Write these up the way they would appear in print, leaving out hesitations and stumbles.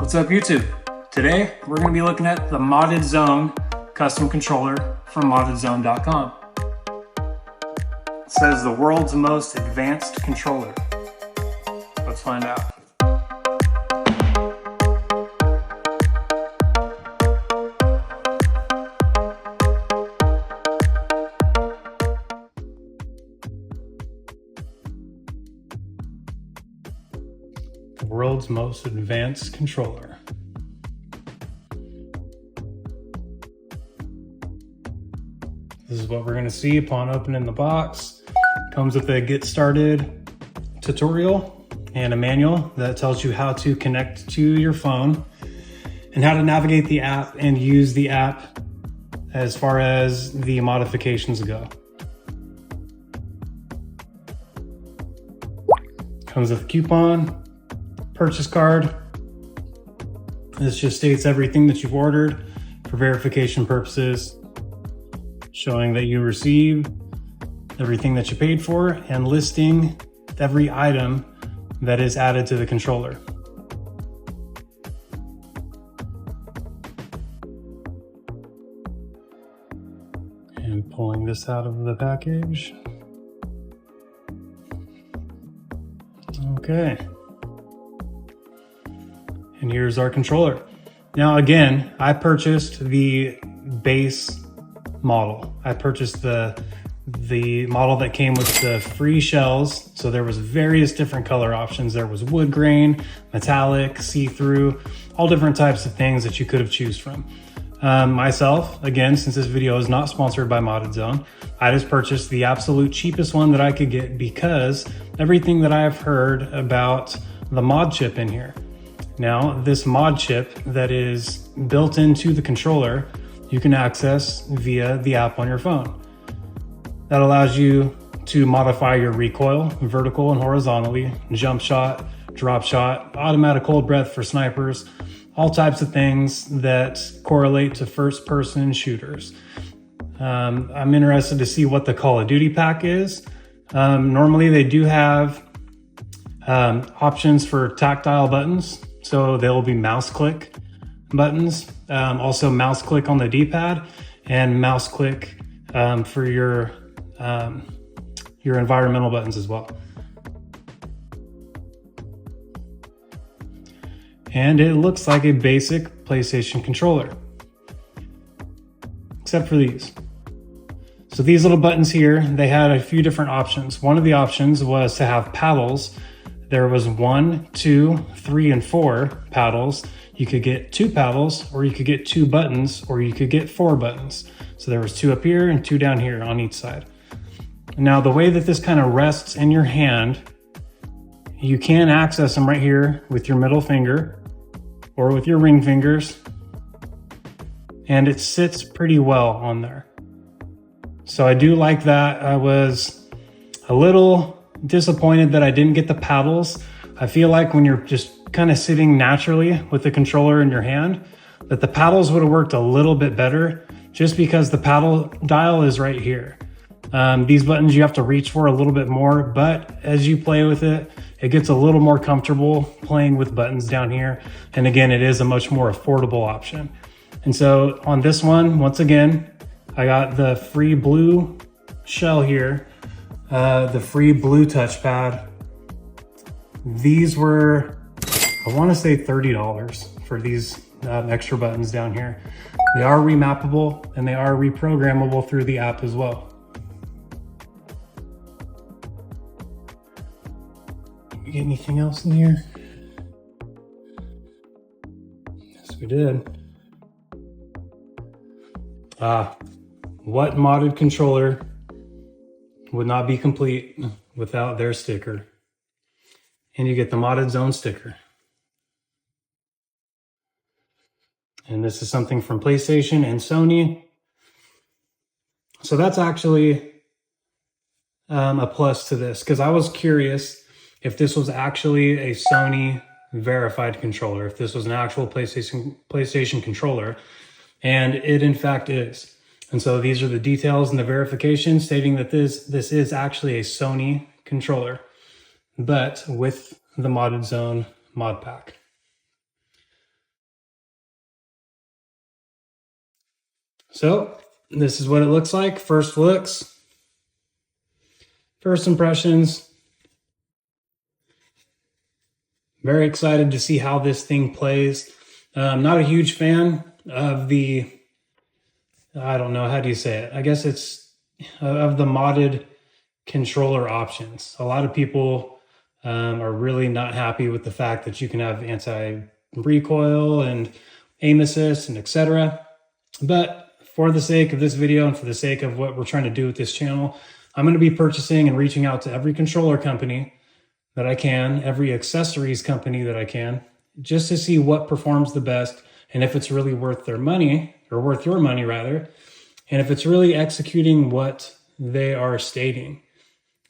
What's up YouTube? Today we're going to be looking at the ModdedZone custom controller from ModdedZone.com. It says the world's most advanced controller. Let's find out. The world's most advanced controller. This is what we're going to see upon opening the box. Comes with a get started tutorial and a manual that tells you how to connect to your phone and how to navigate the app and use the app as far as the modifications go. Comes with a coupon, purchase card. This just states everything that you've ordered for verification purposes, showing that you received everything that you paid for and listing every item that is added to the controller. And pulling this out of the package. Okay. And here's our controller. Now again, I purchased the base model. I purchased the model that came with the free shells. So there was various different color options. There was wood grain, metallic, see-through, all different types of things that you could have choose from. Myself, again, since this video is not sponsored by ModdedZone, I just purchased the absolute cheapest one that I could get because everything that I've heard about the mod chip in here. Now, this mod chip that is built into the controller, you can access via the app on your phone. That allows you to modify your recoil, vertical and horizontally, jump shot, drop shot, automatic hold breath for snipers, all types of things that correlate to first-person shooters. I'm interested to see what the Call of Duty pack is. Normally they do have options for tactile buttons. So there will be mouse click buttons, also mouse click on the D-pad and mouse click for your environmental buttons as well. And it looks like a basic PlayStation controller, except for these. So these little buttons here, they had a few different options. One of the options was to have paddles. There was 1, 2, 3, and 4 paddles. You could get 2 paddles, or you could get 2 buttons, or you could get 4 buttons. So there was 2 up here and 2 down here on each side. Now the way that this kind of rests in your hand, you can access them right here with your middle finger or with your ring fingers. And it sits pretty well on there. So I do like that. I was a little disappointed that I didn't get the paddles. I feel like when you're just kind of sitting naturally with the controller in your hand, that the paddles would have worked a little bit better just because the paddle dial is right here. These buttons you have to reach for a little bit more, but as you play with it, it gets a little more comfortable playing with buttons down here. And again, it is a much more affordable option. And so on this one, once again, I got the free blue shell here. The free blue touchpad. These were, I want to say $30 for these extra buttons down here. They are remappable and they are reprogrammable through the app as well. Did we get anything else in here? Yes, we did. What modded controller would not be complete without their sticker? And you get the ModdedZone sticker. And this is something from PlayStation and Sony. So that's actually a plus to this, because I was curious if this was actually a Sony verified controller, if this was an actual PlayStation controller, and it in fact is. And so these are the details and the verification stating that this is actually a Sony controller, but with the ModdedZone mod pack. So this is what it looks like. First looks, first impressions. Very excited to see how this thing plays. I'm not a huge fan of the, I don't know, how do you say it? I guess it's of the modded controller options. A lot of people are really not happy with the fact that you can have anti-recoil and aim assist and etc. But for the sake of this video and for the sake of what we're trying to do with this channel, I'm going to be purchasing and reaching out to every controller company that I can, every accessories company that I can, just to see what performs the best and if it's really worth their money, or worth your money rather, and if it's really executing what they are stating.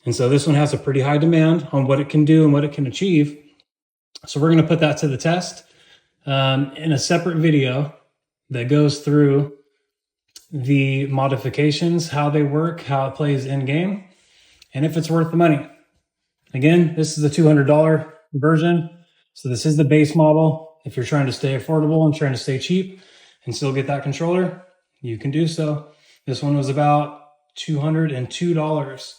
And so this one has a pretty high demand on what it can do and what it can achieve. So we're going to put that to the test in a separate video that goes through the modifications, how they work, how it plays in game, and if it's worth the money. Again, this is the $200 version. So this is the base model. If you're trying to stay affordable and trying to stay cheap and still get that controller, you can do so. This one was about $202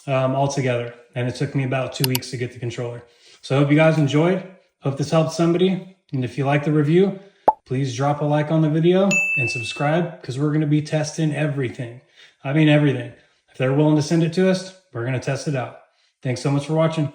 altogether. And it took me about 2 weeks to get the controller. So I hope you guys enjoyed. Hope this helped somebody. And if you like the review, please drop a like on the video and subscribe, because we're going to be testing everything. I mean, everything. If they're willing to send it to us, we're going to test it out. Thanks so much for watching.